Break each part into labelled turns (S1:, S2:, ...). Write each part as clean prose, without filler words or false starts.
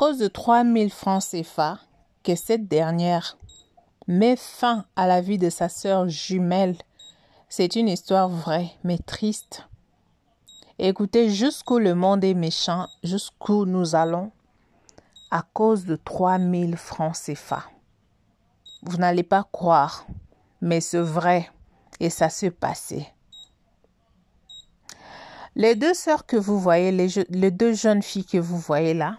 S1: cause de 3000 francs CFA que cette dernière met fin à la vie de sa sœur jumelle. C'est une histoire vraie, mais triste. Écoutez jusqu'où le monde est méchant, jusqu'où nous allons, à cause de 3000 francs CFA. Vous n'allez pas croire, mais c'est vrai et ça s'est passé. Les deux sœurs que vous voyez, les deux jeunes filles que vous voyez là,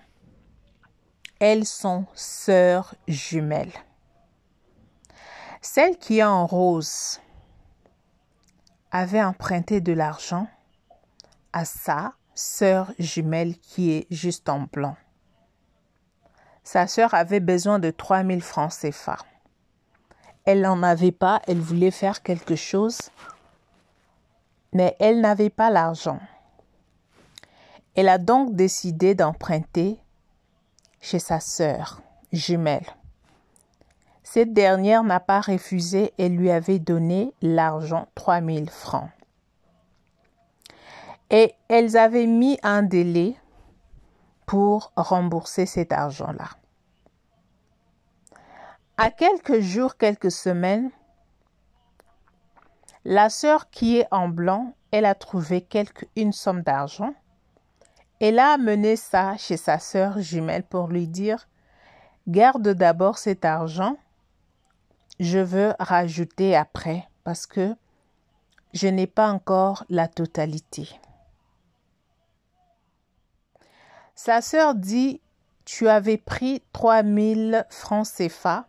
S1: elles sont sœurs jumelles. Celle qui est en rose avait emprunté de l'argent à sa sœur jumelle qui est juste en blanc. Sa sœur avait besoin de 3000 francs CFA. Elle n'en avait pas, elle voulait faire quelque chose, mais elle n'avait pas l'argent. Elle a donc décidé d'emprunter chez sa sœur jumelle. Cette dernière n'a pas refusé et lui avait donné l'argent, 3000 francs. Et elles avaient mis un délai pour rembourser cet argent-là. À quelques jours, quelques semaines, la sœur qui est en blanc, elle a trouvé une somme d'argent. Elle a amené ça chez sa sœur jumelle pour lui dire « Garde d'abord cet argent, je veux rajouter après parce que je n'ai pas encore la totalité. » Sa sœur dit « Tu avais pris 3000 francs CFA.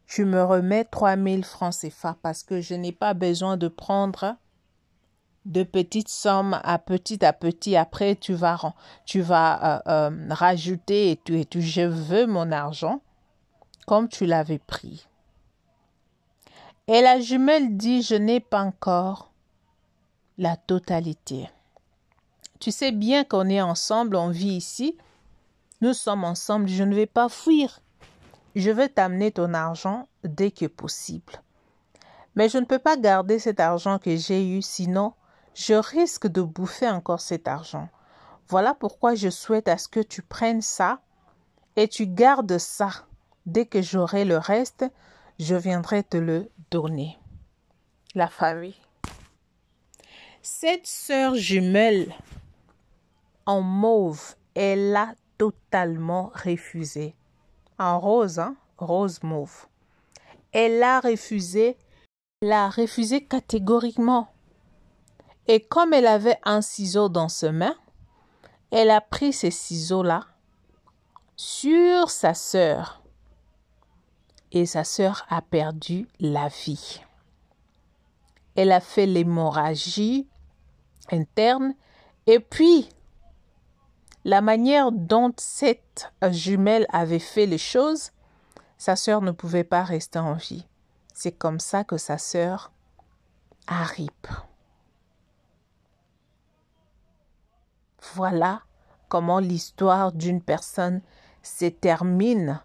S1: Tu me remets 3000 francs CFA parce que je n'ai pas besoin de prendre de petites sommes à petit. Après, tu vas rajouter et tout. Je veux mon argent comme tu l'avais pris. » Et la jumelle dit « Je n'ai pas encore la totalité. Tu sais bien qu'on est ensemble, on vit ici. Nous sommes ensemble, je ne vais pas fuir. Je vais t'amener ton argent dès que possible. Mais je ne peux pas garder cet argent que j'ai eu, sinon je risque de bouffer encore cet argent. Voilà pourquoi je souhaite à ce que tu prennes ça et tu gardes ça. Dès que j'aurai le reste, je viendrai te le donner. » La famille. Cette sœur jumelle en mauve, elle a totalement refusé. En rose, hein? Rose mauve. Elle a refusé catégoriquement. Et comme elle avait un ciseau dans sa main, elle a pris ces ciseaux-là sur sa sœur. Et sa sœur a perdu la vie. Elle a fait l'hémorragie interne. Et puis, la manière dont cette jumelle avait fait les choses, sa sœur ne pouvait pas rester en vie. C'est comme ça que sa sœur arrive. Voilà comment l'histoire d'une personne se termine.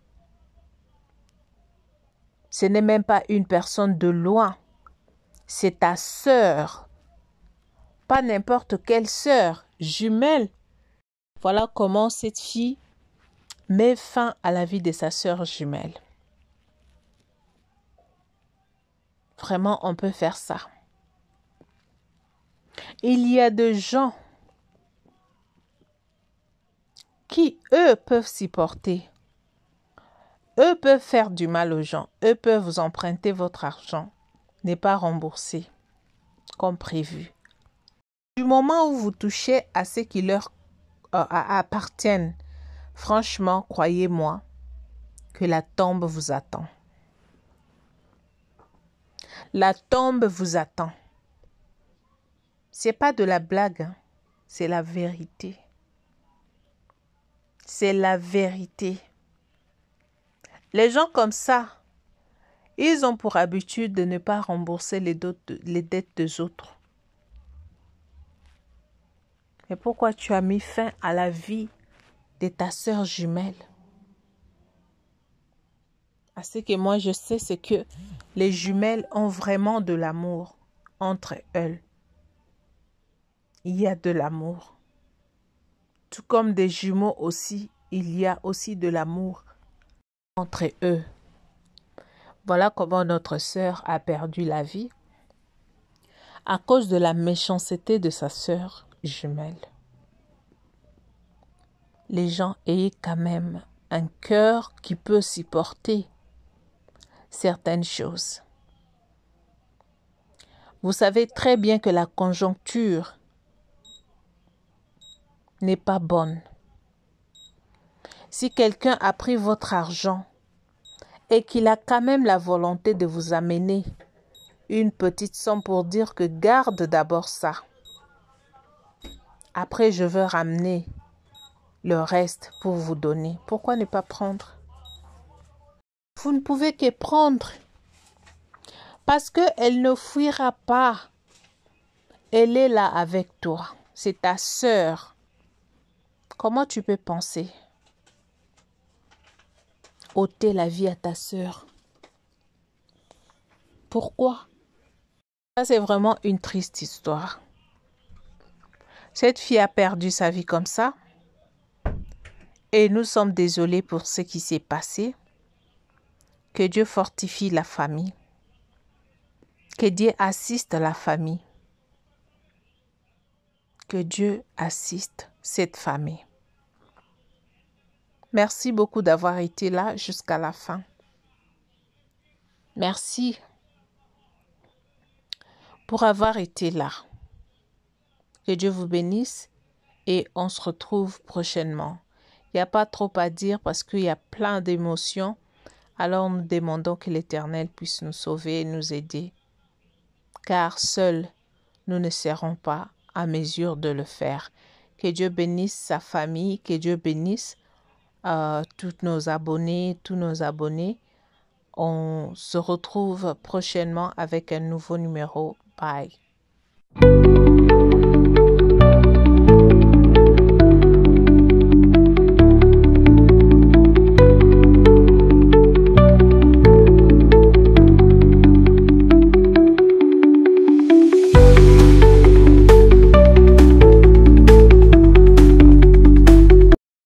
S1: Ce n'est même pas une personne de loin. C'est ta sœur. Pas n'importe quelle sœur, jumelle. Voilà comment cette fille met fin à la vie de sa sœur jumelle. Vraiment, on peut faire ça. Il y a des gens qui, eux, peuvent s'y porter. Eux peuvent faire du mal aux gens. Eux peuvent vous emprunter votre argent, n'est pas remboursé comme prévu. Du moment où vous touchez à ce qui leur appartiennent, franchement, croyez-moi que la tombe vous attend. La tombe vous attend. C'est pas de la blague, hein? C'est la vérité. C'est la vérité. Les gens comme ça, ils ont pour habitude de ne pas rembourser les dettes des autres. Mais pourquoi tu as mis fin à la vie de ta sœur jumelle? À ce que moi je sais, c'est que les jumelles ont vraiment de l'amour entre elles. Il y a de l'amour. Tout comme des jumeaux aussi, il y a aussi de l'amour entre eux. Voilà comment notre sœur a perdu la vie à cause de la méchanceté de sa sœur jumelle. Les gens aient quand même un cœur qui peut supporter certaines choses. Vous savez très bien que la conjoncture n'est pas bonne. Si quelqu'un a pris votre argent et qu'il a quand même la volonté de vous amener une petite somme pour dire que garde d'abord ça. Après, je veux ramener le reste pour vous donner. Pourquoi ne pas prendre? Vous ne pouvez que prendre. Parce qu'elle ne fuira pas. Elle est là avec toi. C'est ta sœur. Comment tu peux penser ôter la vie à ta sœur? Pourquoi? Ça, c'est vraiment une triste histoire. Cette fille a perdu sa vie comme ça. Et nous sommes désolés pour ce qui s'est passé. Que Dieu fortifie la famille. Que Dieu assiste la famille. Que Dieu assiste cette famille. Merci beaucoup d'avoir été là jusqu'à la fin. Merci pour avoir été là. Que Dieu vous bénisse et on se retrouve prochainement. Il n'y a pas trop à dire parce qu'il y a plein d'émotions. Alors nous demandons que l'Éternel puisse nous sauver et nous aider. Car seuls, nous ne serons pas à mesure de le faire. Que Dieu bénisse sa famille, que Dieu bénisse tous nos abonnés. On se retrouve prochainement avec un nouveau numéro. Bye.